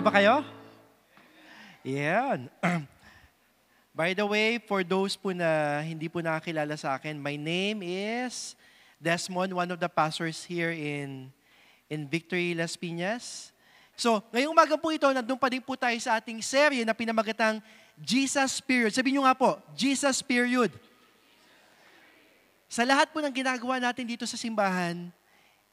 na ba kayo? Yan. By the way, for those po na hindi po nakakilala sa akin, my name is Desmond, one of the pastors here in Victory Las Piñas. So, ngayong umaga po ito, nandun pa din po tayo sa ating serye na pinamagatang Jesus Period. Sabihin nyo nga po, Jesus Period. Sa lahat po ng ginagawa natin dito sa simbahan,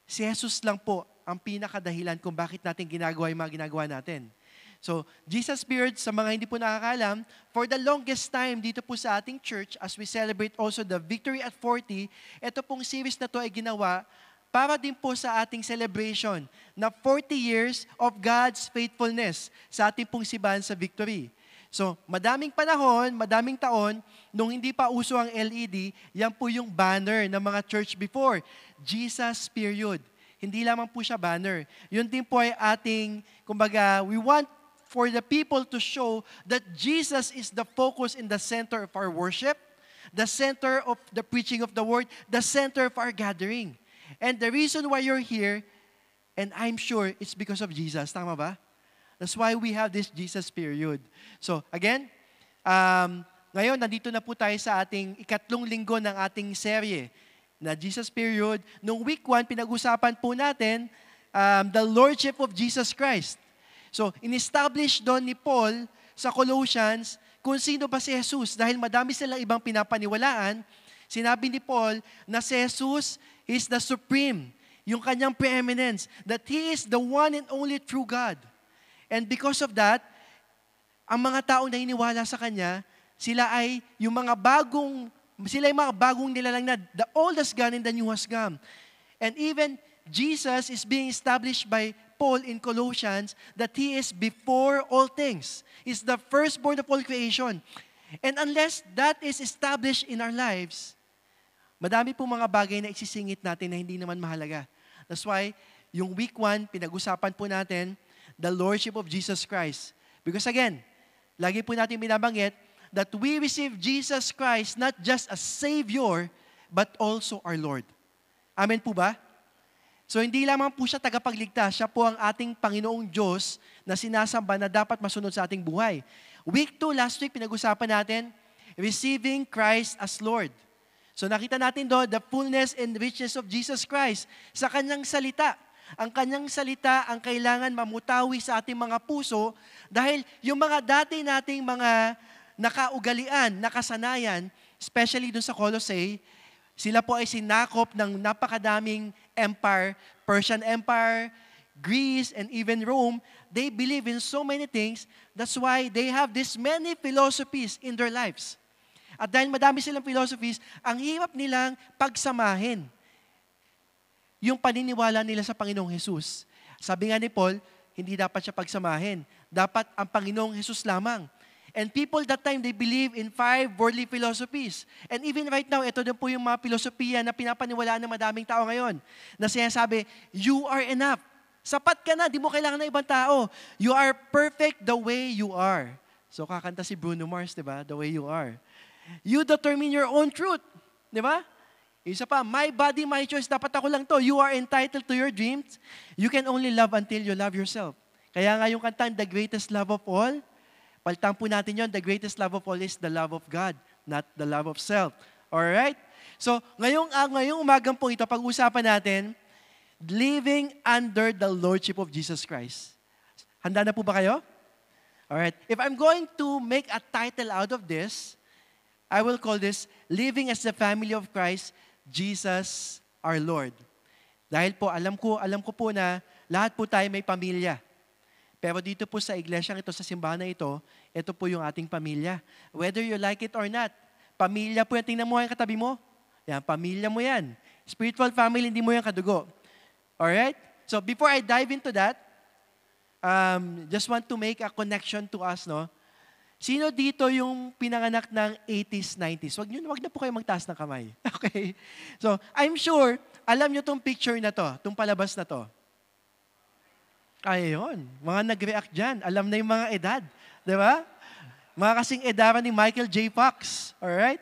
si Jesus lang po ang pinakadahilan kung bakit natin ginagawa yung mga ginagawa natin. So, Jesus Period, sa mga hindi po nakakalam, for the longest time dito po sa ating church, as we celebrate also the Victory at 40, ito pong series na to ay ginawa para din po sa ating celebration na 40 years of God's faithfulness sa ating pong simbahan sa Victory. So, madaming panahon, madaming taon, nung hindi pa uso ang LED, yan po yung banner ng mga church before. Jesus Period. Hindi lamang po siya banner. Yun din po ay ating, kumbaga, we want for the people to show that Jesus is the focus in the center of our worship, the center of the preaching of the word, the center of our gathering. And the reason why you're here, and I'm sure it's because of Jesus. Tama ba? That's why we have this Jesus Period. So, again, ngayon, nandito na po tayo sa ating ikatlong linggo ng ating serye na Jesus Period. Noong week 1, pinag-usapan po natin the Lordship of Jesus Christ. So, in-establish doon ni Paul sa Colossians kung sino ba si Jesus. Dahil madami silang ibang pinapaniwalaan, sinabi ni Paul na si Jesus is the supreme, yung kanyang preeminence, that He is the one and only true God. And because of that, ang mga taong naniniwala sa Kanya, sila ay yung mga bagong nilalang na the oldest God and the newest God. And even Jesus is being established by Paul in Colossians that He is before all things. He's the firstborn of all creation. And unless that is established in our lives, madami pong mga bagay na isisingit natin na hindi naman mahalaga. That's why, yung week 1, pinag-usapan po natin the Lordship of Jesus Christ. Because again, lagi po natin binabanggit that we receive Jesus Christ not just as Savior, but also our Lord. Amen po ba? So hindi lamang po siya tagapagligtas, siya po ang ating Panginoong Diyos na sinasamba na dapat masunod sa ating buhay. Week 2, last week, pinag-usapan natin, receiving Christ as Lord. So nakita natin doon, the fullness and richness of Jesus Christ sa Kanyang salita. Ang Kanyang salita ang kailangan mamutawi sa ating mga puso dahil yung mga dati nating mga nakaugalian, nakasanayan, especially dun sa Colossae, sila po ay sinakop ng napakadaming empire, Persian Empire, Greece, and even Rome. They believe in so many things. That's why they have this many philosophies in their lives. At dahil madami silang philosophies, ang hirap nilang pagsamahin yung paniniwala nila sa Panginoong Jesus. Sabi nga ni Paul, hindi dapat siya pagsamahin. Dapat ang Panginoong Jesus lamang. And people that time, they believe in 5 worldly philosophies. And even right now, ito din po yung mga filosofiya na pinapaniwalaan ng madaming tao ngayon. Na sinasabi, you are enough. Sapat ka na, di mo kailangan ng ibang tao. You are perfect the way you are. So kakanta si Bruno Mars, di ba? The way you are. You determine your own truth. Di ba? Isa pa, my body, my choice, dapat ako lang to. You are entitled to your dreams. You can only love until you love yourself. Kaya nga yung kantang, the greatest love of all, palitan po natin yon, the greatest love of all is the love of God, not the love of self. Alright? So, ngayong umagang po ito, pag-usapan natin, living under the Lordship of Jesus Christ. Handa na po ba kayo? Alright. If I'm going to make a title out of this, I will call this, Living as the Family of Christ, Jesus our Lord. Dahil po, alam ko po na lahat po tayo may pamilya. Pero dito po sa iglesyang ito, sa simbahan na ito po yung ating pamilya. Whether you like it or not, pamilya po yan. Tingnan mo yung katabi mo. Yan, pamilya mo yan. Spiritual family, hindi mo yan kadugo. Alright? So before I dive into that, just want to make a connection to us, no? Sino dito yung pinanganak ng 80s, 90s? Wag na po kayo magtaas ng kamay. Okay? So, I'm sure, alam nyo tong picture na to, tong palabas na to. Ayun, mga nag-react dyan. Alam na yung mga edad. Di ba? Mga kasing edaran ni Michael J. Fox. Alright?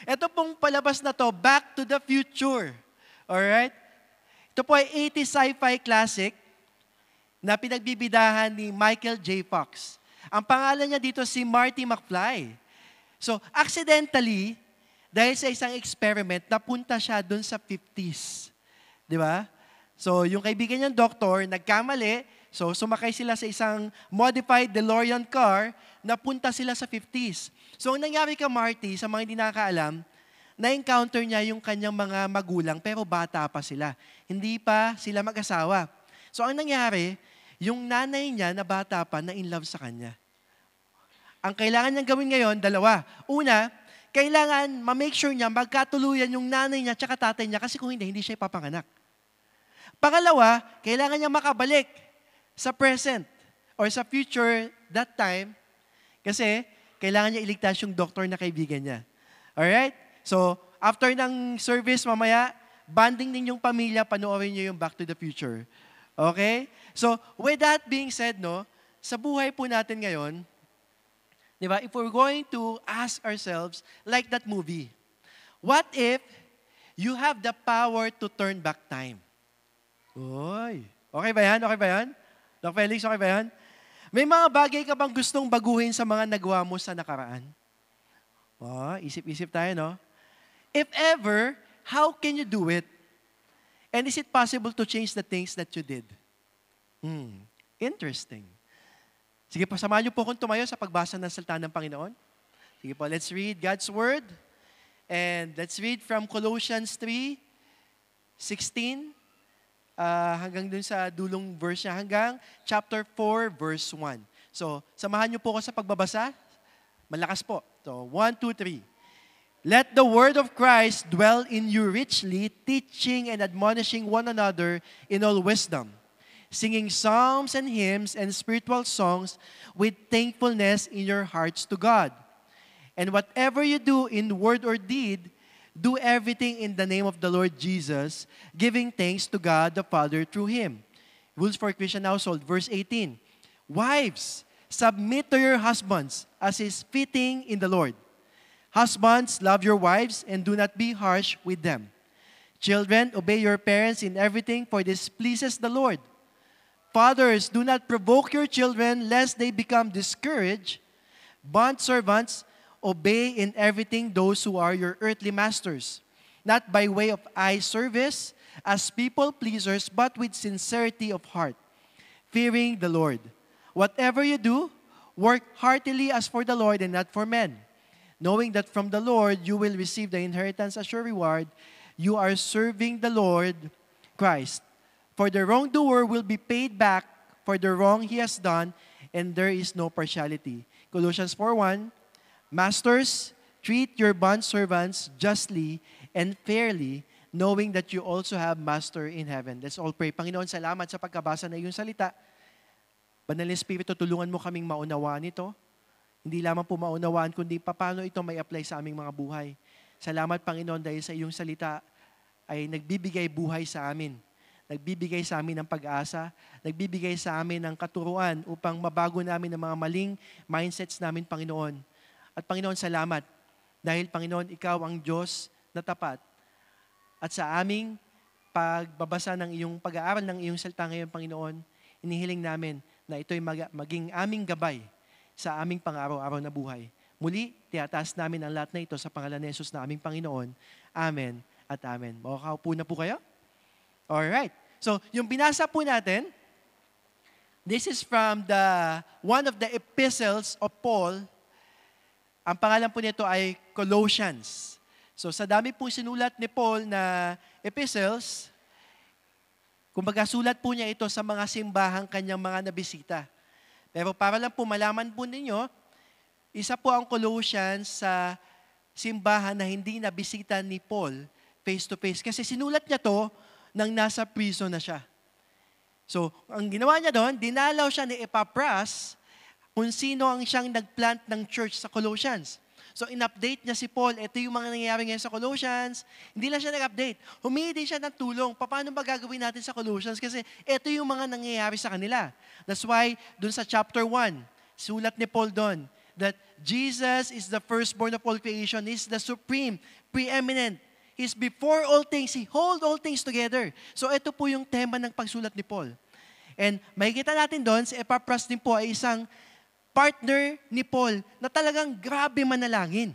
Ito pong palabas na to, Back to the Future. Alright? Ito po ay 80s sci-fi classic na pinagbibidahan ni Michael J. Fox. Ang pangalan niya dito si Marty McFly. So, accidentally, dahil sa isang experiment, napunta siya dun sa 50s. Di ba? So, yung kaibigan niyang doktor, nagkamali. So, sumakay sila sa isang modified DeLorean car, napunta sila sa 50s. So, ang nangyari kay Marty, sa mga hindi nakakaalam, na-encounter niya yung kanyang mga magulang, pero bata pa sila. Hindi pa sila mag-asawa. So, ang nangyari, yung nanay niya na bata pa na in love sa kanya. Ang kailangan niyang gawin ngayon, dalawa. Una, kailangan ma-make sure niya magkatuluyan yung nanay niya at tatay niya kasi kung hindi siya ipapanganak. Pangalawa, kailangan niya makabalik sa present or sa future that time kasi kailangan niya iligtas yung doktor na kaibigan niya. Alright? So, after ng service mamaya, bonding ninyong pamilya, panoorin niyo yung Back to the Future. Okay? So, with that being said, no, sa buhay po natin ngayon, di ba, if we're going to ask ourselves, like that movie, what if you have the power to turn back time? Uy, okay ba yan? Okay ba yan? Doc Felix, okay ba yan? May mga bagay ka bang gustong baguhin sa mga nagawa mo sa nakaraan? Oh, isip-isip tayo, no? If ever, how can you do it? And is it possible to change the things that you did? Interesting. Sige po, samahan niyo po akong tumayo sa pagbasa ng salita ng Panginoon. Sige po, let's read God's Word. And let's read from Colossians 3:16 hanggang dun sa dulong verse niya, hanggang chapter 4, verse 1. So, samahan niyo po ako sa pagbabasa. Malakas po. So, 1, 2, 3. Let the word of Christ dwell in you richly, teaching and admonishing one another in all wisdom, singing psalms and hymns and spiritual songs with thankfulness in your hearts to God. And whatever you do in word or deed, do everything in the name of the Lord Jesus, giving thanks to God the Father through Him. Rules for Christian household, verse 18. Wives, submit to your husbands as is fitting in the Lord. Husbands, love your wives and do not be harsh with them. Children, obey your parents in everything, for this pleases the Lord. Fathers, do not provoke your children, lest they become discouraged. Bondservants, obey in everything those who are your earthly masters, not by way of eye service, as people pleasers, but with sincerity of heart, fearing the Lord. Whatever you do, work heartily as for the Lord and not for men, knowing that from the Lord you will receive the inheritance as your reward. You are serving the Lord Christ. For the wrongdoer will be paid back for the wrong he has done, and there is no partiality. Colossians 4:1, Masters, treat your bondservants justly and fairly, knowing that you also have Master in heaven. Let's all pray. Panginoon, salamat sa pagkabasa na iyong salita. Banal na Espiritu, tulungan mo kaming maunawaan ito. Hindi lamang po maunawaan, kundi paano ito may apply sa aming mga buhay. Salamat, Panginoon, dahil sa iyong salita ay nagbibigay buhay sa amin. Nagbibigay sa amin ng pag-asa, nagbibigay sa amin ng katuruan upang mabago namin ang mga maling mindsets namin, Panginoon. At Panginoon, salamat dahil, Panginoon, Ikaw ang Diyos na tapat. At sa aming pagbabasa ng iyong pag-aaral ng iyong salita ngayon, Panginoon, inihiling namin na ito'y maging aming gabay sa aming pang-araw-araw na buhay. Muli, tiyataas namin ang lahat na ito sa pangalan ni Jesus na aming Panginoon. Amen at amen. Makakaupo na po kayo? Alright. So, yung binasa po natin, this is from one of the epistles of Paul. Ang pangalan po nito ay Colossians. So, sa dami po sinulat ni Paul na epistles, kumbaga sulat po niya ito sa mga simbahang kanyang mga nabisita. Pero para lang po malaman po ninyo, isa po ang Colossians sa simbahan na hindi nabisita ni Paul face-to-face. Kasi sinulat niya to nang nasa prison na siya. So, ang ginawa niya doon, dinalaw siya ni Epaphras kung sino ang siyang nagplant ng church sa Colossians. So, in-update niya si Paul, ito yung mga nangyayari ngayon sa Colossians. Hindi lang siya nag-update. Humingi din siya ng tulong. Paano ba gagawin natin sa Colossians? Kasi ito yung mga nangyayari sa kanila. That's why, dun sa chapter 1, sulat ni Paul doon, that Jesus is the firstborn of all creation. He's the supreme, preeminent. He's before all things. He holds all things together. So, ito po yung tema ng pagsulat ni Paul. And makikita natin doon, si Epaphras din po ay isang partner ni Paul na talagang grabe manalangin.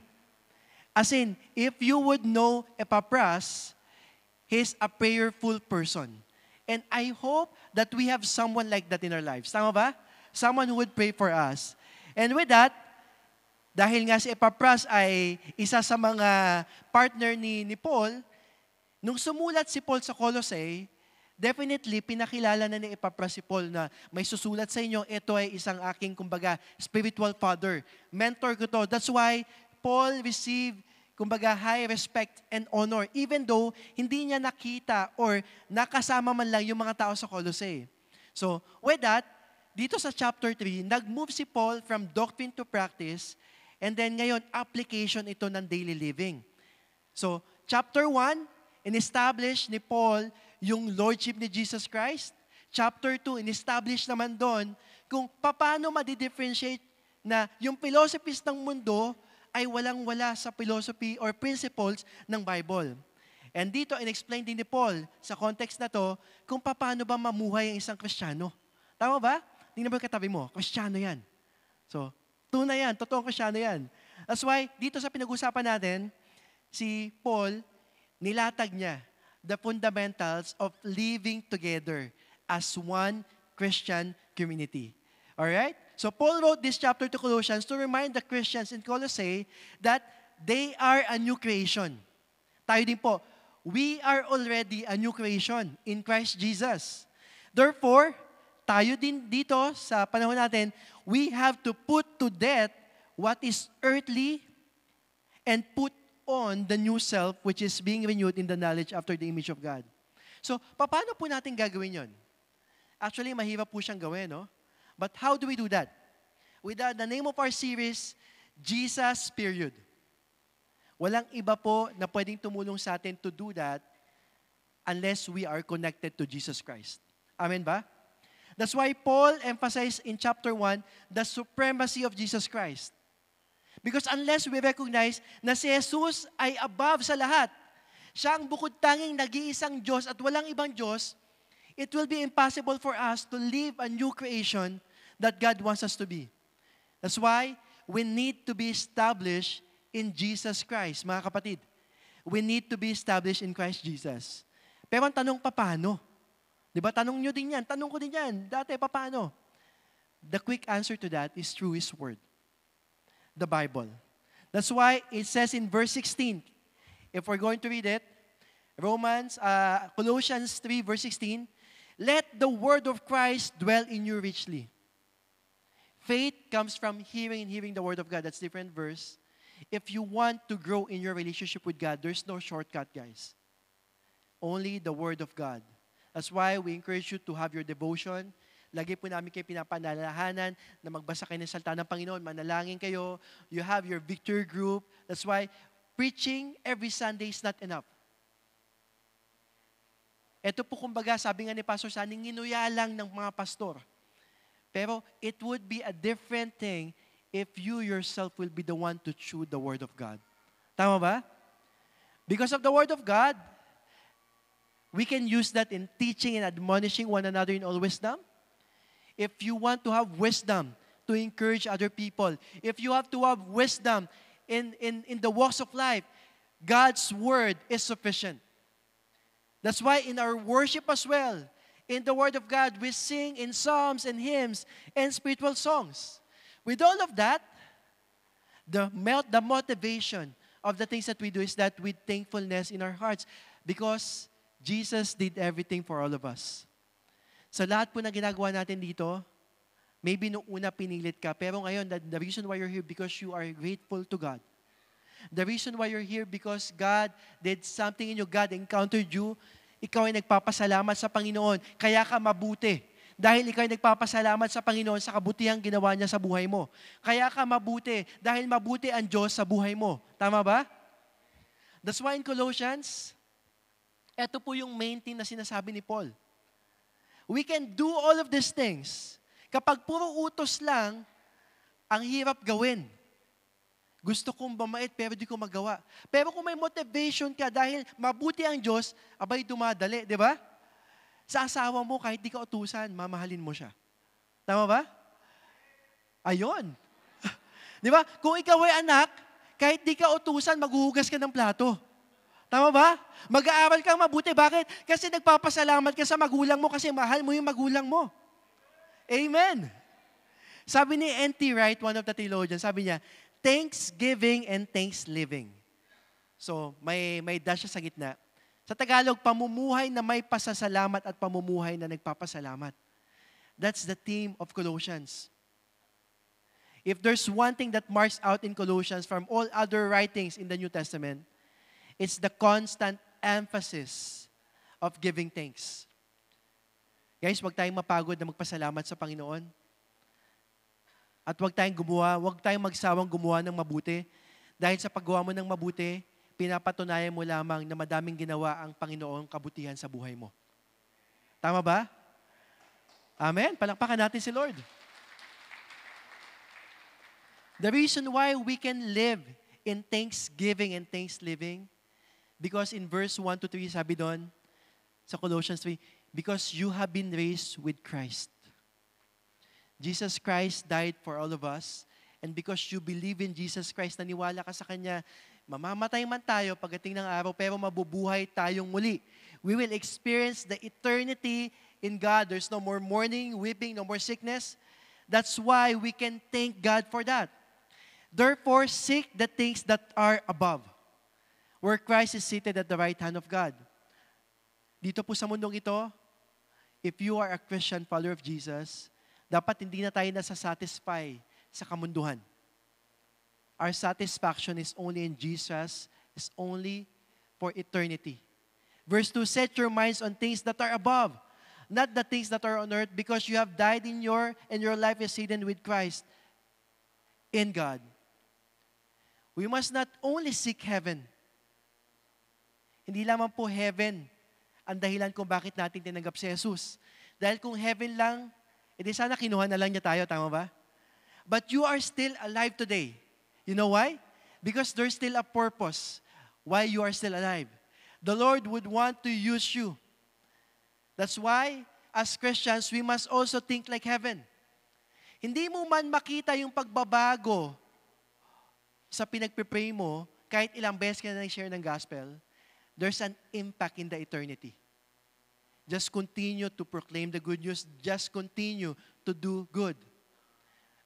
As in, if you would know Epaphras, he's a prayerful person. And I hope that we have someone like that in our lives. Tama ba? Someone who would pray for us. And with that, dahil nga si Epaphras ay isa sa mga partner ni Paul, nung sumulat si Paul sa Colossae, definitely pinakilala na ni Epaphras si Paul na may susulat sa inyo, ito ay isang aking, kumbaga, spiritual father. Mentor ko to. That's why Paul received, kumbaga, high respect and honor, even though hindi niya nakita or nakasama man lang yung mga tao sa Colossae. So, with that, dito sa chapter 3, nag-move si Paul from doctrine to practice, and then ngayon, application ito ng daily living. So, chapter 1, in-establish ni Paul yung lordship ni Jesus Christ. Chapter 2, in-establish naman doon kung paano ma-differentiate na yung philosophies ng mundo ay walang-wala sa philosophy or principles ng Bible. And dito, in-explain din ni Paul sa context na to kung paano ba mamuhay ang isang Kristiyano. Tama ba? Tingnan mo yung katabi mo, Kristiyano yan. So, tunay yan, totoong Kristiyano yan. That's why, dito sa pinag-usapan natin, si Paul, nilatag niya the fundamentals of living together as one Christian community. Alright? So Paul wrote this chapter to Colossians to remind the Christians in Colossae that they are a new creation. Tayo din po, we are already a new creation in Christ Jesus. Therefore, tayo din dito sa panahon natin, we have to put to death what is earthly and put on the new self which is being renewed in the knowledge after the image of God. So, paano po natin gagawin yon? Actually, mahirap po siyang gawin, no? But how do we do that? With the name of our series, Jesus, period. Walang iba po na pwedeng tumulong sa atin to do that unless we are connected to Jesus Christ. Amen ba? That's why Paul emphasized in chapter 1 the supremacy of Jesus Christ. Because unless we recognize na si Jesus ay above sa lahat, siya ang bukod tanging nag-iisang Diyos at walang ibang Diyos, it will be impossible for us to live a new creation that God wants us to be. That's why we need to be established in Jesus Christ, mga kapatid. We need to be established in Christ Jesus. Pero ang tanong, paano? Di ba? Tanong nyo din yan. Tanong ko din yan. Dati, paano? The quick answer to that is through His Word. The Bible. That's why it says in verse 16, if we're going to read it, Colossians 3 verse 16, let the word of Christ dwell in you richly. Faith comes from hearing and hearing the word of God. That's a different verse. If you want to grow in your relationship with God, there's no shortcut, guys. Only the word of God. That's why we encourage you to have your devotion. Lagi po namin kayo pinapanalalahanan na magbasa kayo ng salita ng Panginoon, manalangin kayo, you have your victory group. That's why preaching every Sunday is not enough. Ito po kumbaga, sabi nga ni Pastor Sunny, nginuya lang ng mga pastor. Pero it would be a different thing if you yourself will be the one to chew the Word of God. Tama ba? Because of the Word of God, we can use that in teaching and admonishing one another in all wisdom. If you want to have wisdom to encourage other people, if you have to have wisdom in the walks of life, God's Word is sufficient. That's why in our worship as well, in the Word of God, we sing in psalms and hymns and spiritual songs. With all of that, the motivation of the things that we do is that with thankfulness in our hearts because Jesus did everything for all of us. Sa lahat po na ginagawa natin dito, maybe nung una pinilit ka, pero ngayon, the reason why you're here because you are grateful to God. The reason why you're here because God did something in you, God encountered you, ikaw ay nagpapasalamat sa Panginoon, kaya ka mabuti. Dahil ikaw ay nagpapasalamat sa Panginoon sa kabutihang ginawa niya sa buhay mo. Kaya ka mabuti, dahil mabuti ang Diyos sa buhay mo. Tama ba? That's why in Colossians, ito po yung main thing na sinasabi ni Paul. We can do all of these things. Kapag puro utos lang, ang hirap gawin. Gusto kong bumait pero di ko magawa. Pero kung may motivation ka dahil mabuti ang Diyos, abay dumadali, di ba? Sa asawa mo, kahit di ka utusan, mamahalin mo siya. Tama ba? Ayun. Di ba? Kung ikaw ay anak, kahit di ka utusan, maghuhugas ka ng plato. Tama ba? Mag-aaral kang mabuti. Bakit? Kasi nagpapasalamat ka sa magulang mo kasi mahal mo yung magulang mo. Amen. Sabi ni N.T. Wright, one of the theologians, sabi niya, thanksgiving and thanks living. So, may dash siya sa gitna. Sa Tagalog, pamumuhay na may pasasalamat at pamumuhay na nagpapasalamat. That's the theme of Colossians. If there's one thing that marks out in Colossians from all other writings in the New Testament, it's the constant emphasis of giving thanks. Guys, huwag tayong mapagod na magpasalamat sa Panginoon. At huwag tayong magsawang gumawa ng mabuti. Dahil sa paggawa mo ng mabuti, pinapatunayan mo lamang na madaming ginawa ang Panginoong kabutihan sa buhay mo. Tama ba? Amen? Palakpakan natin si Lord. The reason why we can live in thanksgiving and thanks living, because in verse 1 to 3, sabi doon, sa Colossians 3, because you have been raised with Christ. Jesus Christ died for all of us, and because you believe in Jesus Christ, naniwala ka sa Kanya, mamamatay man tayo pagdating ng araw, pero mabubuhay tayong muli. We will experience the eternity in God. There's no more mourning, weeping, no more sickness. That's why we can thank God for that. Therefore, seek the things that are above, where Christ is seated at the right hand of God. Dito po sa mundong ito, if you are a Christian follower of Jesus, dapat hindi na tayo nasa-satisfy sa kamunduhan. Our satisfaction is only in Jesus, is only for eternity. Verse 2, set your minds on things that are above, not the things that are on earth, because you have died and your life is hidden with Christ in God. We must not only seek heaven. Hindi lamang po heaven ang dahilan kung bakit natin tinanggap si Jesus. Dahil kung heaven lang, edi sana kinuha na lang niya tayo, tama ba? But you are still alive today. You know why? Because there's still a purpose why you are still alive. The Lord would want to use you. That's why, as Christians, we must also think like heaven. Hindi mo man makita yung pagbabago sa pinagpipray mo, kahit ilang beses ka na nag-share ng gospel, there's an impact in the eternity. Just continue to proclaim the good news. Just continue to do good.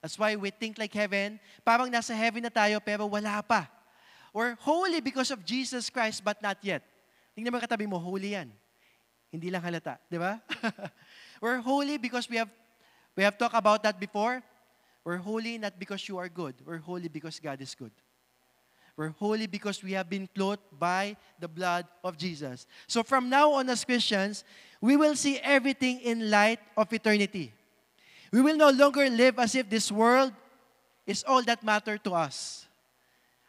That's why we think like heaven. Parang nasa heaven na tayo, pero wala pa. We're holy because of Jesus Christ, but not yet. Tingnan mo katabi mo, holy yan. Hindi lang halata, di ba? We're holy because we have talked about that before. We're holy not because you are good. We're holy because God is good. We're holy because we have been clothed by the blood of Jesus. So from now on as Christians, we will see everything in light of eternity. We will no longer live as if this world is all that matter to us.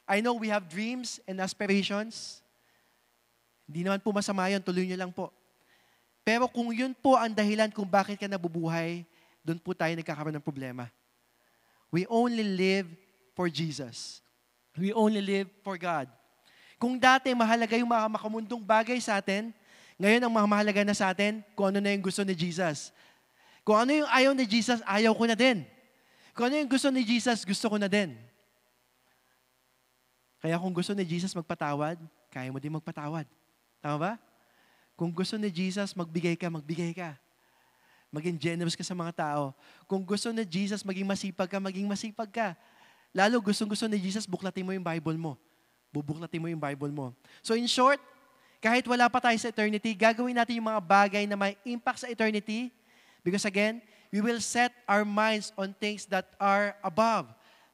I know we have dreams and aspirations. Hindi naman po masama yun, tuloy nyo lang po. Pero kung yun po ang dahilan kung bakit ka nabubuhay, doon po tayo nagkakaroon ng problema. We only live for Jesus. We only live for God. Kung dati mahalaga yung mga makamundong bagay sa atin, ngayon ang mahalaga na sa atin, kung ano na yung gusto ni Jesus. Kung ano yung ayaw ni Jesus, ayaw ko na din. Kung ano yung gusto ni Jesus, gusto ko na din. Kaya kung gusto ni Jesus magpatawad, kaya mo din magpatawad. Tama ba? Kung gusto ni Jesus, magbigay ka, magbigay ka. Maging generous ka sa mga tao. Kung gusto ni Jesus, maging masipag ka. Lalo gustong-gusto ni Jesus, buklatin mo yung Bible mo. Bubuklatin mo yung Bible mo. So in short, kahit wala pa tayo sa eternity, gagawin natin yung mga bagay na may impact sa eternity. Because again, we will set our minds on things that are above.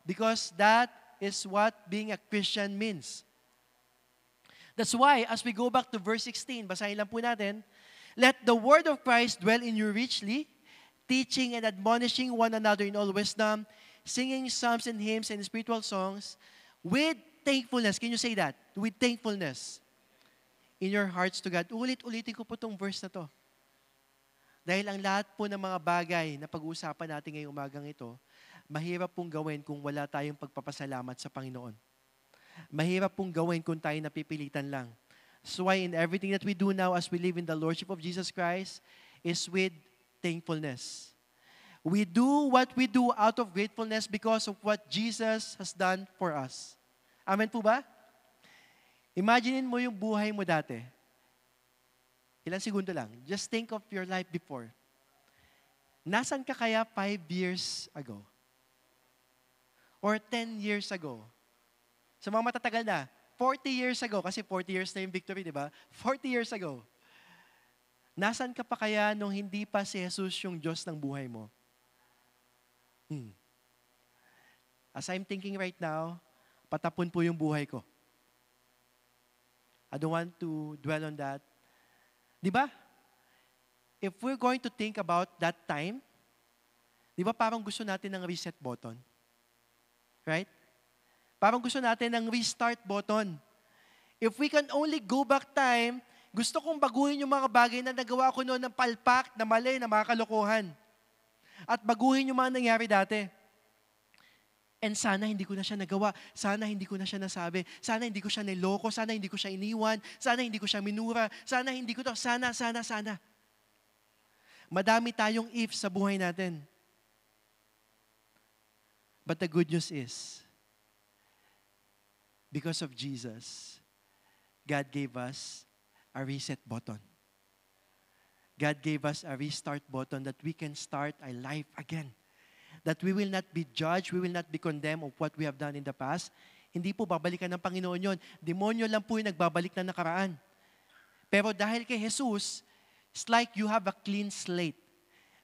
Because that is what being a Christian means. That's why, as we go back to verse 16, basahin lang po natin, let the word of Christ dwell in you richly, teaching and admonishing one another in all wisdom, singing psalms and hymns and spiritual songs, with thankfulness. Can you say that? With thankfulness in your hearts to God. Ulit-ulitin ko po itong verse na to. Dahil ang lahat po ng mga bagay na pag-uusapan natin ngayong umagang ito, mahirap pong gawin kung wala tayong pagpapasalamat sa Panginoon. Mahirap pong gawin kung tayo napipilitan lang. So why in everything that we do now as we live in the Lordship of Jesus Christ, is with thankfulness. We do what we do out of gratefulness because of what Jesus has done for us. Amen po ba? Imagine mo yung buhay mo dati. Ilang segundo lang. Just think of your life before. Nasaan ka kaya 5 years ago? Or 10 years ago? Sa mga matatagal na, 40 years ago, kasi 40 years na yung victory, di ba? 40 years ago. Nasaan ka pa kaya nung hindi pa si Jesus yung Diyos ng buhay mo? As I'm thinking right now, patapon po yung buhay ko. I don't want to dwell on that. Di ba? If we're going to think about that time, di ba parang gusto natin ng reset button? Right? Parang gusto natin ng restart button. If we can only go back time, gusto kong baguhin yung mga bagay na nagawa ko noon ng palpak, na mali, na mga kalokohan. At baguhin yung mga nangyari dati. And sana hindi ko na siya nagawa. Sana hindi ko na siya nasabi. Sana hindi ko siya niloko. Sana hindi ko siya iniwan. Sana hindi ko siya minura. Sana hindi ko to. Sana. Madami tayong if sa buhay natin. But the good news is, because of Jesus, God gave us a reset button. God gave us a restart button that we can start a life again. That we will not be judged, we will not be condemned of what we have done in the past. Hindi po babalikan ng Panginoon yon. Demonyo lang po yung nagbabalik na nakaraan. Pero dahil kay Jesus, it's like you have a clean slate.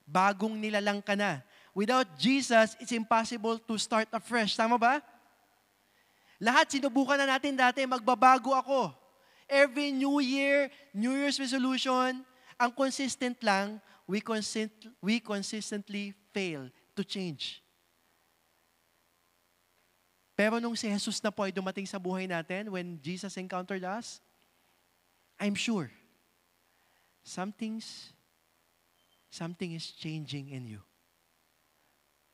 Bagong nilalang ka na. Without Jesus, it's impossible to start afresh. Tama ba? Lahat sinubukan na natin dati, magbabago ako. Every New Year, New Year's resolution, ang consistent lang, we consistently fail to change. Pero nung si Jesus na po ay dumating sa buhay natin, when Jesus encountered us, I'm sure, something is changing in you.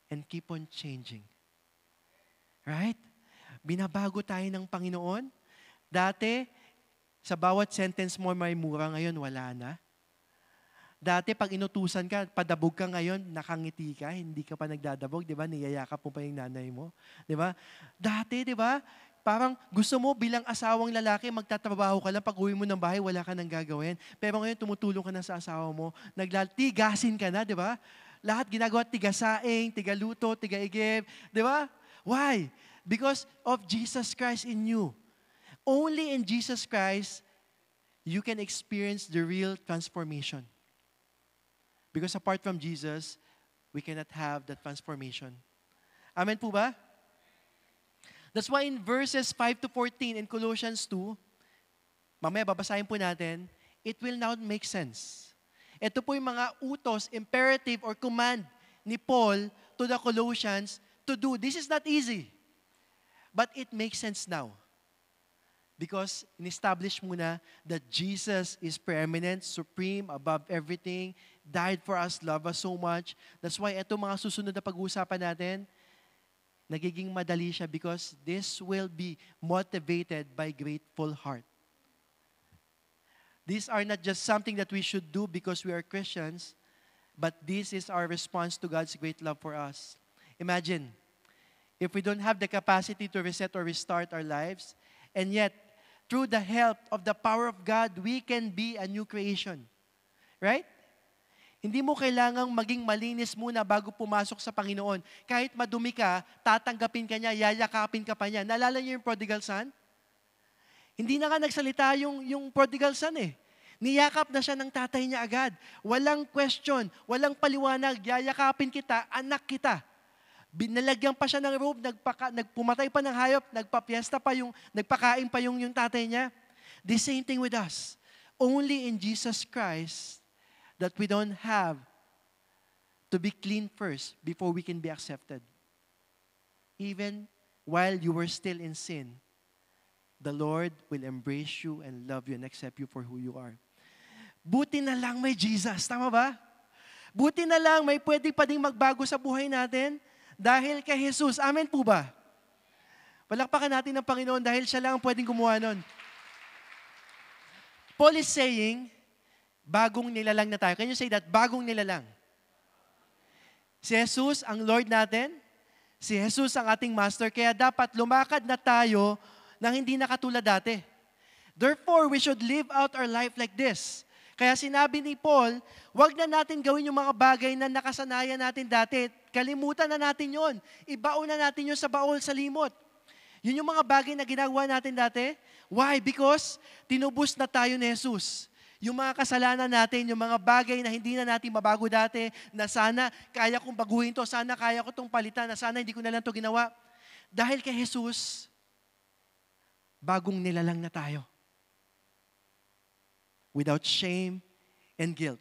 And keep on changing. Right? Binabago tayo ng Panginoon. Dati, sa bawat sentence mo may mura, ngayon wala na. Dati, pag inutusan ka, padabog ka ngayon, nakangiti ka, hindi ka pa nagdadabog, di ba? Niyayakap mo pa yung nanay mo. Di ba? Dati, di ba? Parang gusto mo bilang asawang lalaki, magtatrabaho ka lang, pag uwi mo ng bahay, wala ka nang gagawin. Pero ngayon, tumutulong ka na sa asawa mo, tigasin ka na, di ba? Lahat ginagawa, tigasaing, tigaluto, tigaigib, di ba? Why? Because of Jesus Christ in you. Only in Jesus Christ, you can experience the real transformation. Because apart from Jesus, we cannot have that transformation. Amen po ba? That's why in verses 5 to 14 in Colossians 2, mamaya babasahin po natin, it will now make sense. Ito po yung mga utos, imperative or command ni Paul to the Colossians to do. This is not easy. But it makes sense now. Because in-establish muna that Jesus is preeminent, supreme, above everything, died for us, loved us so much. That's why ito mga susunod na pag-uusapan natin, nagiging madali siya because this will be motivated by grateful heart. These are not just something that we should do because we are Christians, but this is our response to God's great love for us. Imagine, if we don't have the capacity to reset or restart our lives, and yet, through the help of the power of God, we can be a new creation. Right? Hindi mo kailangang maging malinis muna bago pumasok sa Panginoon. Kahit madumi ka, tatanggapin ka niya, yayakapin ka pa niya. Naalala niyo yung prodigal son? Hindi na nga nagsalita yung prodigal son eh. Niyakap na siya ng tatay niya agad. Walang question, walang paliwanag, yayakapin kita, anak kita. Binalagyan pa siya ng robe, nagpumatay pa ng hayop, nagpakain pa yung tatay niya. The same thing with us. Only in Jesus Christ that we don't have to be clean first before we can be accepted. Even while you were still in sin, the Lord will embrace you and love you and accept you for who you are. Buti na lang may Jesus. Tama ba? Buti na lang may pwede pa ding magbago sa buhay natin dahil kay Jesus. Amen po ba? Palakpakan natin ng Panginoon dahil siya lang ang pwedeng gumawa nun. Paul is saying, Bagong nilalang na tayo. Can you say that? Bagong nilalang. Si Jesus ang Lord natin. Si Jesus ang ating Master. Kaya dapat lumakad na tayo nang hindi na katulad dati. Therefore, we should live out our life like this. Kaya sinabi ni Paul, wag na natin gawin yung mga bagay na nakasanayan natin dati. Kalimutan na natin yon. Ibaon na natin yun sa baol, sa limot. Yun yung mga bagay na ginagawa natin dati. Why? Because tinubos na tayo ni Jesus. Yung mga kasalanan natin, yung mga bagay na hindi na natin mabago dati, na sana kaya kong baguhin to, sana kaya ko itong palitan, na sana hindi ko na lang to ginawa. Dahil kay Jesus, bagong nilalang na tayo. Without shame and guilt.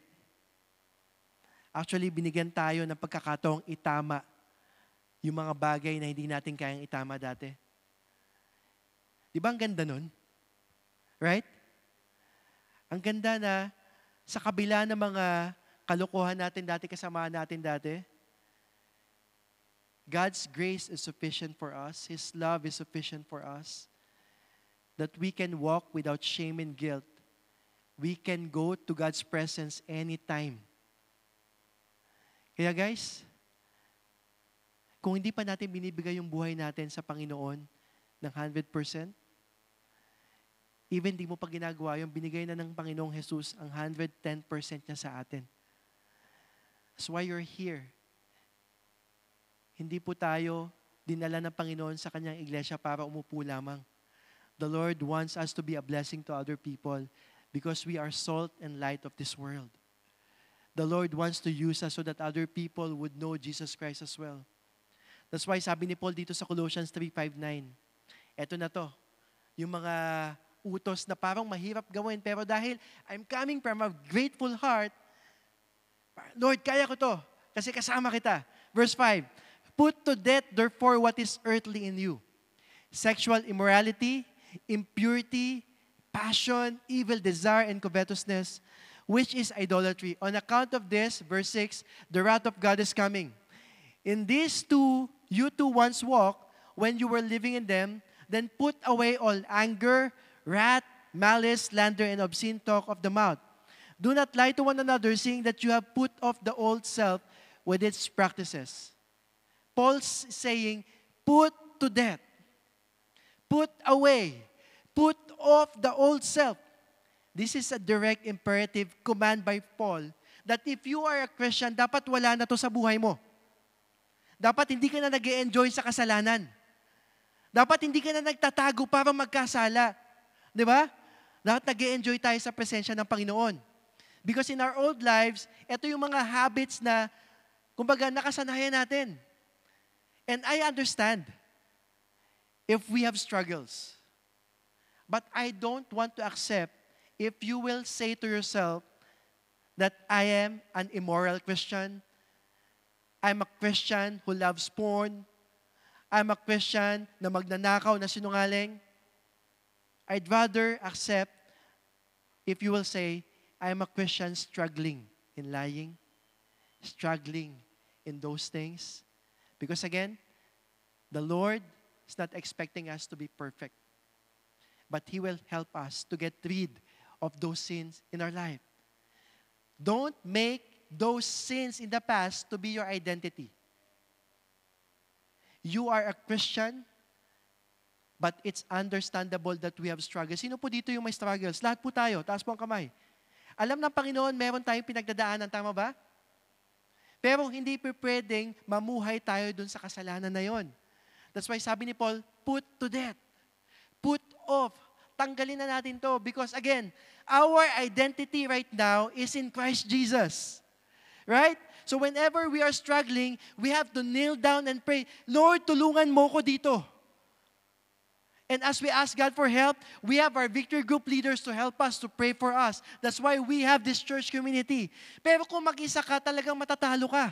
Actually, binigyan tayo ng pagkakataong itama yung mga bagay na hindi natin kayang itama dati. Di ba ang ganda nun? Right? Ang ganda na sa kabila ng mga kalokohan natin dati, kasamahan natin dati, God's grace is sufficient for us. His love is sufficient for us. That we can walk without shame and guilt. We can go to God's presence anytime. Kaya guys, kung hindi pa natin binibigay yung buhay natin sa Panginoon ng 100%, even di mo pa ginagawa yung binigay na ng Panginoong Jesus ang 110% niya sa atin. That's why you're here. Hindi po tayo dinala ng Panginoon sa kanyang iglesia para umupo lamang. The Lord wants us to be a blessing to other people because we are salt and light of this world. The Lord wants to use us so that other people would know Jesus Christ as well. That's why sabi ni Paul dito sa Colossians 3:5-9, eto na to, yung mga utos na parang mahirap gawin, pero dahil I'm coming from a grateful heart, Lord, kaya ko to, kasi kasama kita. Verse 5, put to death therefore what is earthly in you. Sexual immorality, impurity, passion, evil desire, and covetousness, which is idolatry. On account of this, verse 6, the wrath of God is coming. In these two, you two once walked when you were living in them, then put away all anger, wrath, malice, slander, and obscene talk of the mouth. Do not lie to one another, seeing that you have put off the old self with its practices. Paul's saying, put to death. Put away. Put off the old self. This is a direct imperative command by Paul that if you are a Christian, dapat wala na to sa buhay mo. Dapat hindi ka na nag-e-enjoy sa kasalanan. Dapat hindi ka na nagtatago para magkasala. Di ba? Dapat nag-e-enjoy tayo sa presensya ng Panginoon. Because in our old lives, ito yung mga habits na, kumbaga, nakasanayan natin. And I understand if we have struggles. But I don't want to accept if you will say to yourself that I am an immoral Christian, I'm a Christian who loves porn, I'm a Christian na magnanakaw, na sinungaling. I'd rather accept if you will say, I'm a Christian struggling in lying, struggling in those things. Because again, the Lord is not expecting us to be perfect. But He will help us to get rid of those sins in our life. Don't make those sins in the past to be your identity. You are a Christian, but it's understandable that we have struggles. Sino po dito yung may struggles? Lahat po tayo. Taas po ang kamay. Alam ng Panginoon, meron tayong pinagdadaanan. Tama ba? Pero hindi po pwedeng mamuhay tayo dun sa kasalanan na yon. That's why sabi ni Paul, put to death. Put off. Tanggalin na natin to. Because again, our identity right now is in Christ Jesus. Right? So whenever we are struggling, we have to kneel down and pray, Lord, tulungan mo ko dito. And as we ask God for help, we have our victory group leaders to help us, to pray for us. That's why we have this church community. Pero kung mag-isa ka, talagang matatalo ka.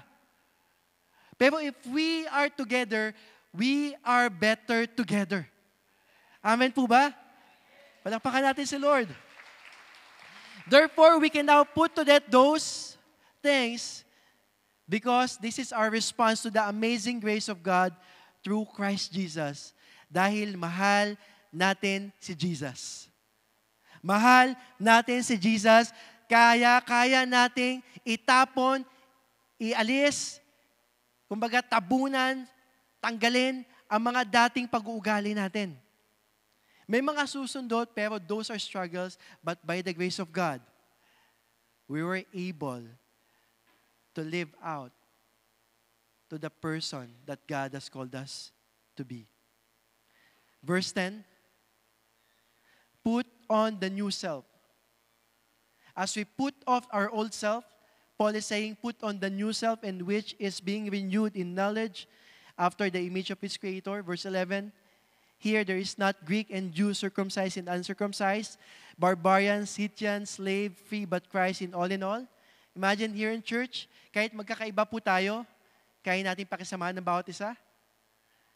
Pero if we are together, we are better together. Amen po ba? Palakpakan natin si Lord. Therefore, we can now put to death those things because this is our response to the amazing grace of God through Christ Jesus. Dahil mahal natin si Jesus. Mahal natin si Jesus. Kaya nating itapon, ialis, kumbaga tabunan, tanggalin ang mga dating pag-uugali natin. May mga susundot, pero those are struggles, but by the grace of God, we were able to live out to the person that God has called us to be. Verse 10, put on the new self. As we put off our old self, Paul is saying, put on the new self, in which is being renewed in knowledge after the image of His Creator. Verse 11, here there is not Greek and Jew, circumcised and uncircumcised, barbarian, Scythian, slave, free, but Christ in all. Imagine here in church, kahit magkakaiba po tayo, kaya natin pakisamahan ng bawat isa.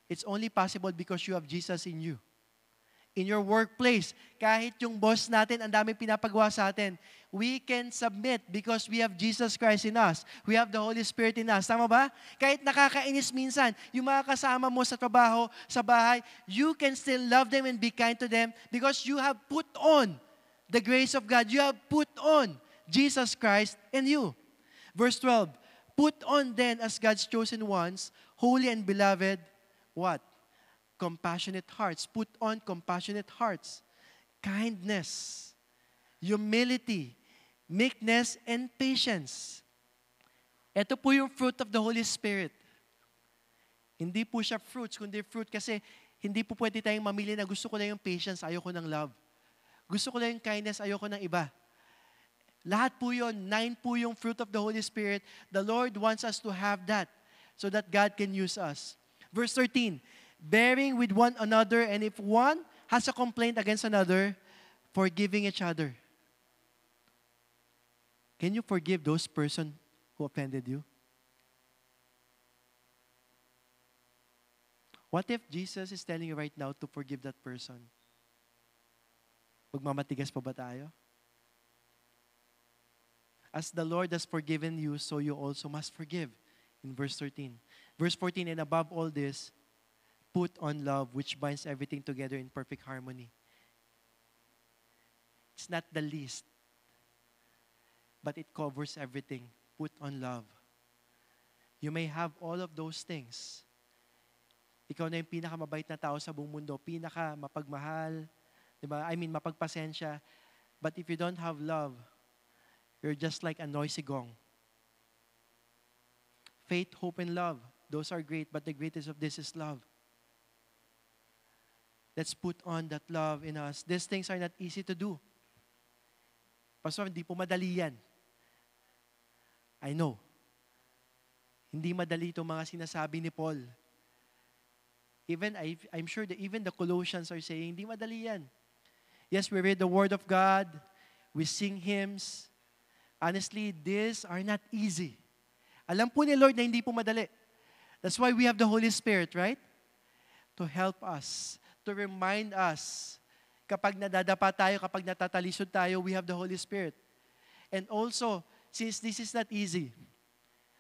It's only possible because you have Jesus in you. In your workplace, kahit yung boss natin, ang daming pinapagawa sa atin, we can submit because we have Jesus Christ in us. We have the Holy Spirit in us. Tama ba? Kahit nakakainis minsan, yung mga kasama mo sa trabaho, sa bahay, you can still love them and be kind to them because you have put on the grace of God. You have put on Jesus Christ in you. Verse 12, put on then as God's chosen ones, holy and beloved, what? Compassionate hearts. Put on compassionate hearts. Kindness, humility, meekness, and patience. Ito po yung fruit of the Holy Spirit. Hindi po siya fruits, kundi fruit kasi hindi po pwede tayong mamili na gusto ko lang yung patience, ayoko ng love. Gusto ko lang yung kindness, ayoko ng iba. Lahat po yun, 9 po yung fruit of the Holy Spirit. The Lord wants us to have that so that God can use us. Verse 13, bearing with one another, and if one has a complaint against another, forgiving each other. Can you forgive those person who offended you? What if Jesus is telling you right now to forgive that person? Magmamatigas pa ba tayo? As the Lord has forgiven you, so you also must forgive. In verse 13. Verse 14, and above all this, put on love, which binds everything together in perfect harmony. It's not the least, but it covers everything. Put on love. You may have all of those things. Ikaw na yung pinakamabait na tao sa buong mundo, pinakamapagmahal, diba? Mapagpasensya. But if you don't have love, you're just like a noisy gong. Faith, hope, and love. Those are great, but the greatest of this is love. Let's put on that love in us. These things are not easy to do. Pastor, hindi po madali yan. I know. Hindi madali itong mga sinasabi ni Paul. I'm sure that even the Colossians are saying, hindi madali yan. Yes, we read the Word of God. We sing hymns. Honestly, these are not easy. Alam po ni Lord na hindi po madali. That's why we have the Holy Spirit, right? To help us, to remind us. Kapag nadadapa tayo, kapag natatalisod tayo, we have the Holy Spirit. And also, since this is not easy,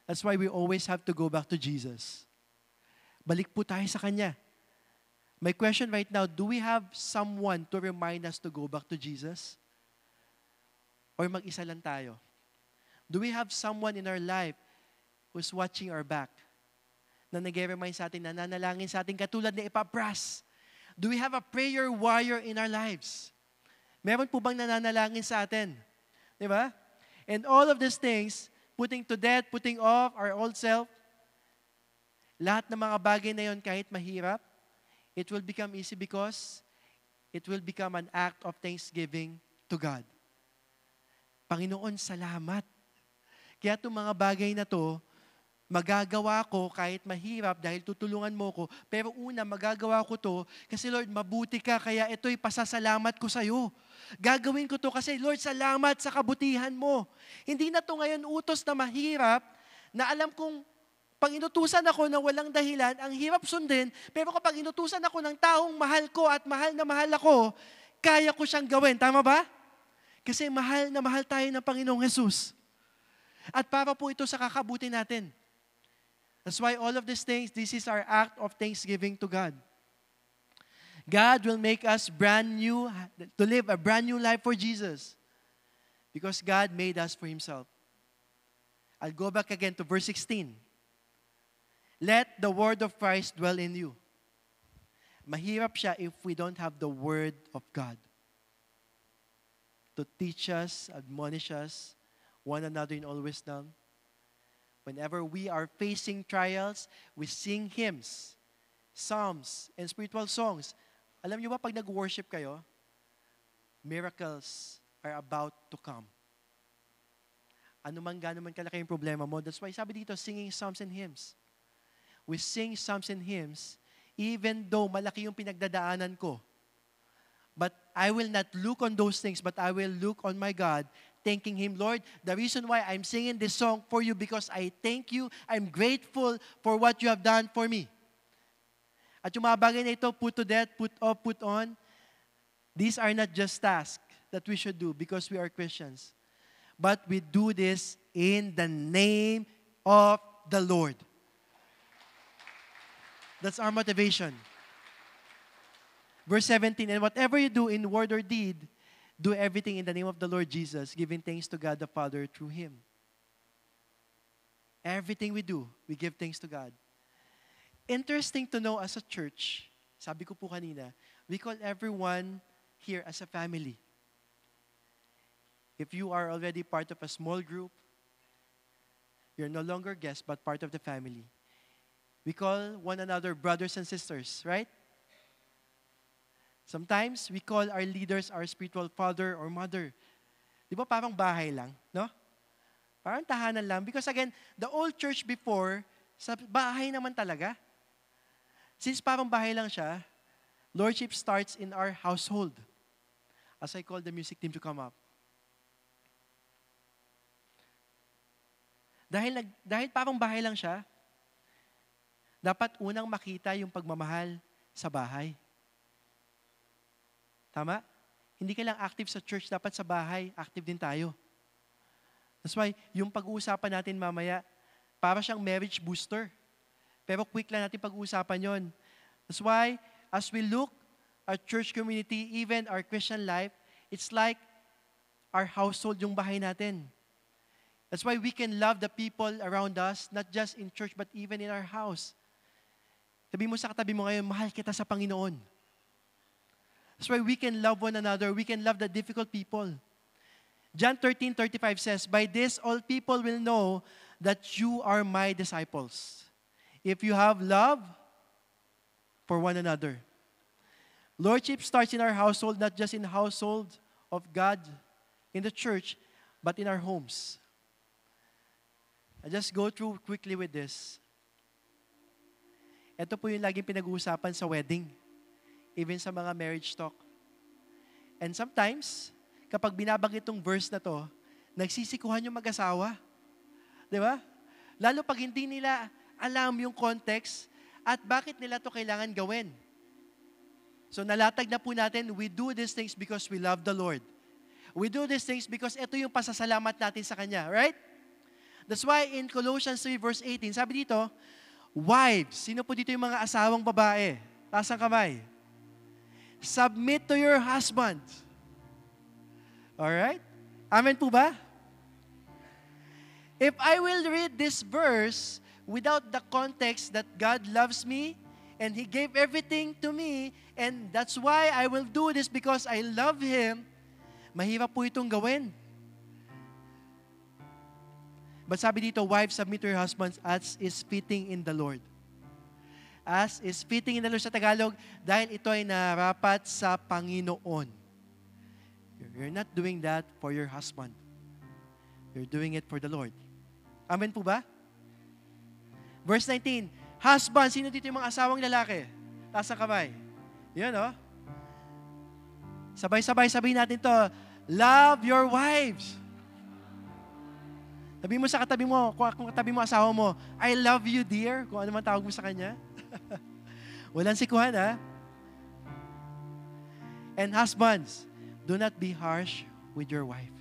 that's why we always have to go back to Jesus. Balik po tayo sa Kanya. My question right now, do we have someone to remind us to go back to Jesus? Or mag-isa lang tayo? Do we have someone in our life who's watching our back? Na nag-remind sa atin, na nanalangin sa atin katulad ni Epapras? Do we have a prayer warrior in our lives? Meron po bang nananalangin sa atin? Di ba? And all of these things, putting to death, putting off our old self, lahat ng mga bagay na yon kahit mahirap, it will become easy because it will become an act of thanksgiving to God. Panginoon, salamat. Kaya itong mga bagay na to, magagawa ko kahit mahirap dahil tutulungan mo ko. Pero una, magagawa ko to kasi Lord, mabuti ka kaya ito'y pasasalamat ko sa'yo. Gagawin ko to kasi Lord, salamat sa kabutihan mo. Hindi na to ngayon utos na mahirap na alam kong pag inutusan ako ng walang dahilan, ang hirap sundin, pero kapag inutusan ako ng taong mahal ko at mahal na mahal ako, kaya ko siyang gawin. Tama ba? Kasi mahal na mahal tayo ng Panginoong Jesus. At para po ito sa kakabuti natin. That's why all of these things, this is our act of thanksgiving to God. God will make us brand new, to live a brand new life for Jesus. Because God made us for Himself. I'll go back again to verse 16. Let the word of Christ dwell in you. Mahirap siya if we don't have the word of God to teach us, admonish us, one another in all wisdom. Whenever we are facing trials, we sing hymns, psalms, and spiritual songs. Alam niyo ba, pag nag-worship kayo, miracles are about to come. Ano man gano'n man kalaki yung problema mo. That's why sabi dito, singing psalms and hymns. We sing psalms and hymns even though malaki yung pinagdadaanan ko. But I will not look on those things, but I will look on my God, thanking Him, Lord, the reason why I'm singing this song for you because I thank you, I'm grateful for what you have done for me. At yung mga bagay na ito, put to death, put off, put on, these are not just tasks that we should do because we are Christians. But we do this in the name of the Lord. That's our motivation. Verse 17, and whatever you do in word or deed, do everything in the name of the Lord Jesus, giving thanks to God the Father through Him. Everything we do, we give thanks to God. Interesting to know as a church, sabi ko po kanina, we call everyone here as a family. If you are already part of a small group, you're no longer guests but part of the family. We call one another brothers and sisters, right? Sometimes, we call our leaders our spiritual father or mother. Di ba parang bahay lang, no? Parang tahanan lang. Because again, the old church before, sa bahay naman talaga. Since parang bahay lang siya, Lordship starts in our household. As I call the music team to come up. Dahil parang bahay lang siya, dapat unang makita yung pagmamahal sa bahay. Tama? Hindi ka lang active sa church, dapat sa bahay, active din tayo. That's why, yung pag-uusapan natin mamaya, para siyang marriage booster. Pero quick lang natin pag-uusapan yon. That's why, as we look at church community, even our Christian life, it's like our household yung bahay natin. That's why we can love the people around us, not just in church, but even in our house. Sabi mo sa katabi mo ngayon, mahal kita sa Panginoon. That's why we can love one another. We can love the difficult people. John 13:35 says, by this all people will know that you are my disciples. If you have love for one another. Lordship starts in our household, not just in the household of God, in the church, but in our homes. I just go through quickly with this. Ito po yung laging pinag-uusapan sa wedding. Even sa mga marriage talk. And sometimes, kapag binabanggit itong verse na to, nagsisikuhan yung mag-asawa. Di ba? Lalo pag hindi nila alam yung context at bakit nila to kailangan gawin. So nalatag na po natin, we do these things because we love the Lord. We do these things because ito yung pasasalamat natin sa Kanya. Right? That's why in Colossians 3 verse 18, sabi dito, wives, sino po dito yung mga asawang babae? Taas ang kamay. Submit to your husband. Alright? Amen po ba? If I will read this verse without the context that God loves me and He gave everything to me and that's why I will do this because I love Him, mahirap po itong gawin. But sabi dito, wives, submit to your husbands as is fitting in the Lord. As is fitting in the Lord sa Tagalog, dahil ito ay narapat sa Panginoon. You're not doing that for your husband. You're doing it for the Lord. Amen po ba? Verse 19, husband, sino dito yung mga asawang lalaki? Taas ang kamay. Yan, oh. Sabay-sabay sabihin natin to, love your wives. Sabi mo sa katabi mo, kung katabi mo asawa mo, I love you, dear. Kung ano man tawag mo sa kanya. Walang sikuhan, ha? And husbands, do not be harsh with your wife.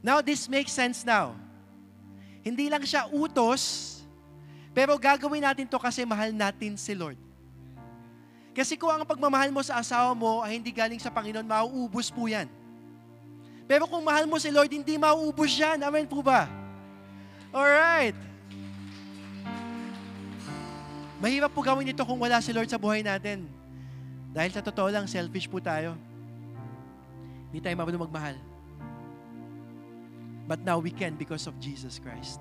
Now, this makes sense now. Hindi lang siya utos, pero gagawin natin to kasi mahal natin si Lord. Kasi kung ang pagmamahal mo sa asawa mo ay hindi galing sa Panginoon, mauubos po yan. Pero kung mahal mo si Lord, hindi mauubos yan. Amen po ba? Alright. Mahirap po gawin ito kung wala si Lord sa buhay natin. Dahil sa totoo lang, selfish po tayo. Hindi tayo marunong magmahal. But now we can because of Jesus Christ.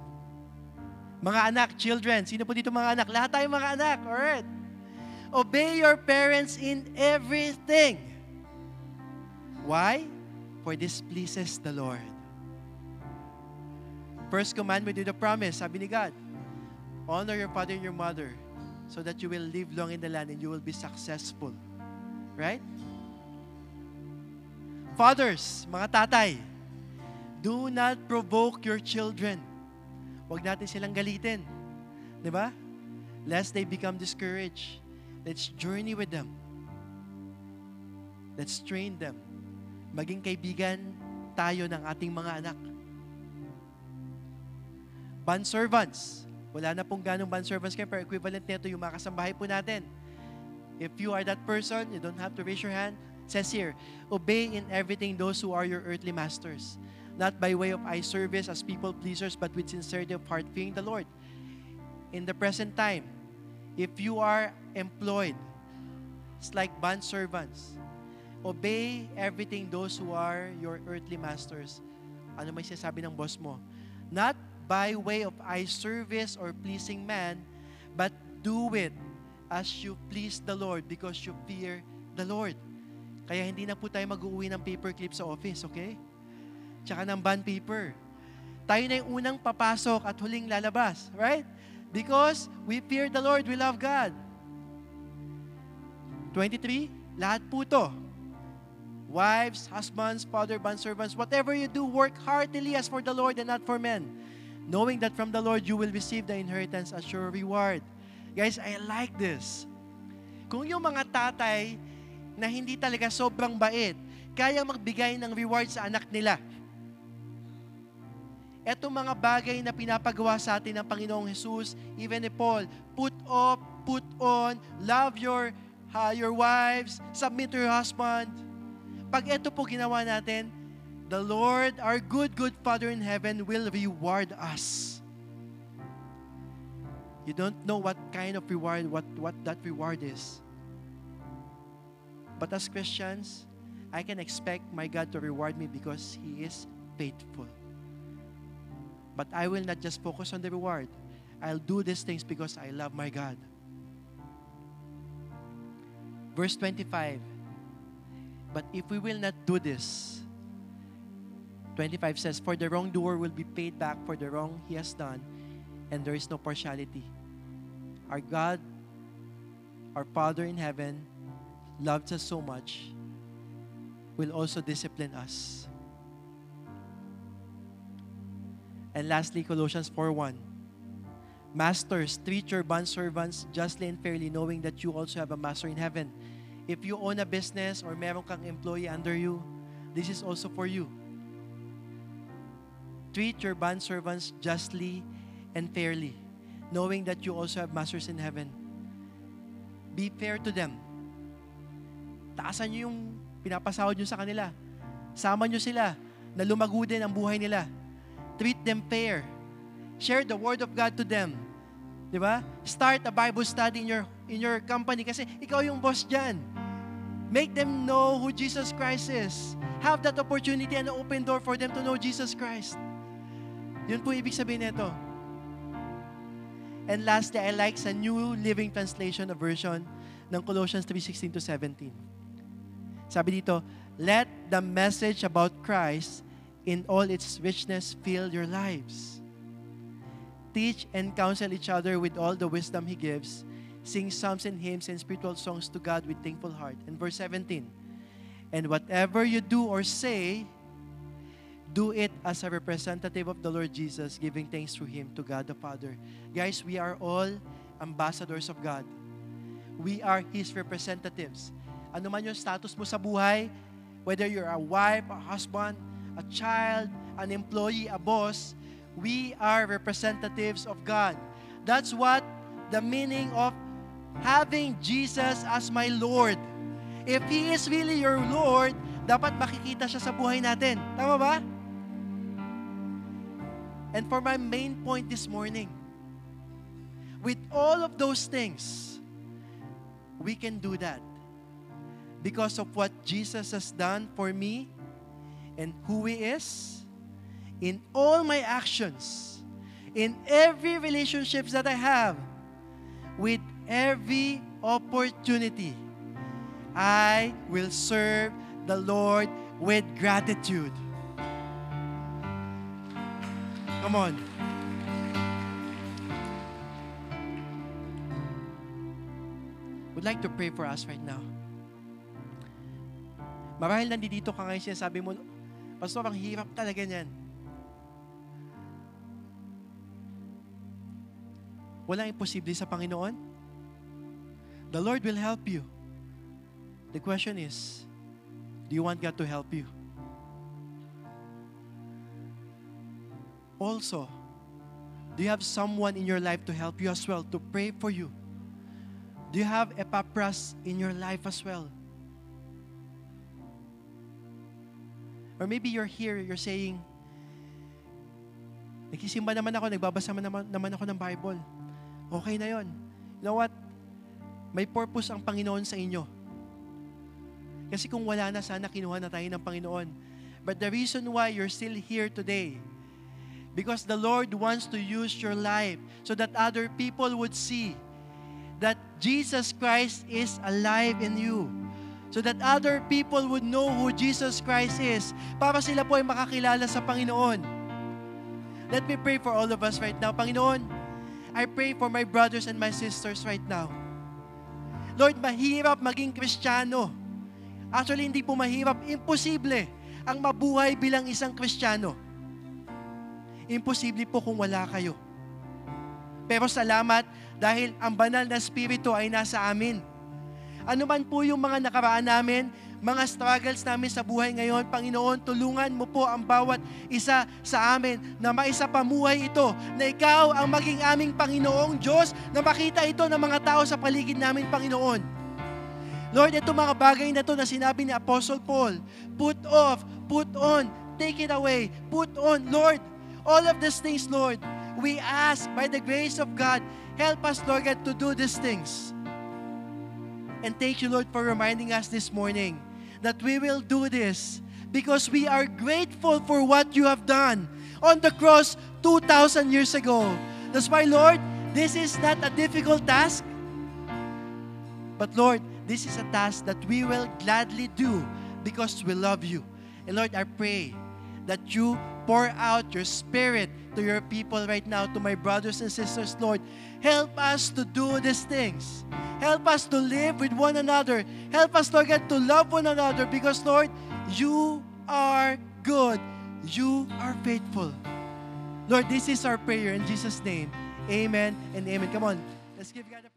Mga anak, children, sino po dito mga anak? Lahat tayo mga anak, alright? Obey your parents in everything. Why? For this pleases the Lord. First commandment with the promise, sabi ni God, honor your father and your mother so that you will live long in the land and you will be successful. Right? Fathers, mga tatay, do not provoke your children. Huwag natin silang galitin. Di ba? Lest they become discouraged. Let's journey with them. Let's train them. Maging kaibigan tayo ng ating mga anak. Bondservants. Wala na pong ganong bondservants kayo, pero equivalent nito yung mga kasambahay po natin. If you are that person, you don't have to raise your hand. It says here, obey in everything those who are your earthly masters, not by way of eye service as people pleasers, but with sincerity of heart, fearing the Lord. In the present time, if you are employed, it's like bondservants. Obey everything those who are your earthly masters. Ano may sinasabi ng boss mo? Not by way of eye service or pleasing man, but do it as you please the Lord because you fear the Lord. Kaya hindi na po tayo mag-uwi ng paperclip sa office, okay? Tsaka ng bond paper. Tayo na yung unang papasok at huling lalabas, right? Because we fear the Lord, we love God. 23, lahat po to. Wives, husbands, father, bondservants, whatever you do, work heartily as for the Lord and not for men, knowing that from the Lord you will receive the inheritance as your reward. Guys, I like this. Kung yung mga tatay na hindi talaga sobrang bait, kaya magbigay ng reward sa anak nila. Etong mga bagay na pinapagawa sa atin ng Panginoong Jesus, even ni Paul, put off, put on, love your wives, submit to your husband. Pag ito po ginawa natin, the Lord, our good Father in heaven, will reward us. You don't know what kind of reward, what that reward is. But as Christians, I can expect my God to reward me because He is faithful. But I will not just focus on the reward. I'll do these things because I love my God. Verse 25. But if we will not do this, 25 says, for the wrongdoer will be paid back for the wrong he has done, and there is no partiality. Our God, our Father in heaven, loves us so much, will also discipline us. And lastly, Colossians 4:1. Masters, treat your bondservants justly and fairly, knowing that you also have a master in heaven. If you own a business or meron kang employee under you, this is also for you. Treat your bondservants justly and fairly, knowing that you also have masters in heaven. Be fair to them. Taasan nyo yung pinapasahod nyo sa kanila. Sama nyo sila na lumago din ang buhay nila. Treat them fair. Share the Word of God to them. Di ba? Start a Bible study in your company kasi ikaw yung boss dyan. Make them know who Jesus Christ is. Have that opportunity and open door for them to know Jesus Christ. Yun po ibig sabihin nito. And lastly, I like sa New Living Translation, a version ng Colossians 3:16-17. Sabi dito, let the message about Christ in all its richness fill your lives. Teach and counsel each other with all the wisdom He gives. Sing psalms and hymns and spiritual songs to God with thankful heart. And verse 17, and whatever you do or say, do it as a representative of the Lord Jesus, giving thanks through Him to God the Father. Guys, we are all ambassadors of God. We are His representatives. Ano man yung status mo sa buhay, whether you're a wife, a husband, a child, an employee, a boss, we are representatives of God. That's what the meaning of having Jesus as my Lord. If He is really your Lord, dapat makikita siya sa buhay natin. Tama ba? And for my main point this morning, with all of those things, we can do that because of what Jesus has done for me and who He is in all my actions, in every relationships that I have, with every opportunity. I will serve the Lord with gratitude. Come on. Would like to pray for us right now. Marahil nandito ka ngayon, sinasabi mo, Pastor, ang hirap talaga niyan. Walang imposible sa Panginoon. The Lord will help you. The question is, do you want God to help you? Also, do you have someone in your life to help you as well, to pray for you? Do you have Epaphras in your life as well? Or maybe you're here, you're saying, nagsisimba naman ako, nagbabasa naman ako ng Bible. Okay na yon. You know what? May purpose ang Panginoon sa inyo. Kasi kung wala na, sana kinuha na tayo ng Panginoon. But the reason why you're still here today, because the Lord wants to use your life so that other people would see that Jesus Christ is alive in you. So that other people would know who Jesus Christ is. Para sila po ay makakilala sa Panginoon. Let me pray for all of us right now. Panginoon, I pray for my brothers and my sisters right now. Lord, mahirap maging Kristiyano. Actually, hindi po mahirap. Imposible ang mabuhay bilang isang Kristiyano. Imposible po kung wala kayo. Pero salamat dahil ang banal na Espiritu ay nasa amin. Ano man po yung mga nakaraan namin, mga struggles namin sa buhay ngayon, Panginoon, tulungan mo po ang bawat isa sa amin na maisapamuhay ito, na Ikaw ang maging aming Panginoong Diyos, na makita ito ng mga tao sa paligid namin, Panginoon. Lord, ito mga bagay na ito na sinabi ni Apostle Paul, put off, put on, take it away, put on, Lord, all of these things, Lord, we ask by the grace of God, help us, Lord God, to do these things. And thank you, Lord, for reminding us this morning that we will do this because we are grateful for what you have done on the cross 2,000 years ago. That's why, Lord, this is not a difficult task. But, Lord, this is a task that we will gladly do because we love you. And, Lord, I pray that you pour out your Spirit to your people right now, to my brothers and sisters, Lord. Help us to do these things. Help us to live with one another. Help us, Lord God, to love one another because, Lord, you are good. You are faithful. Lord, this is our prayer in Jesus' name. Amen and amen. Come on, let's give God a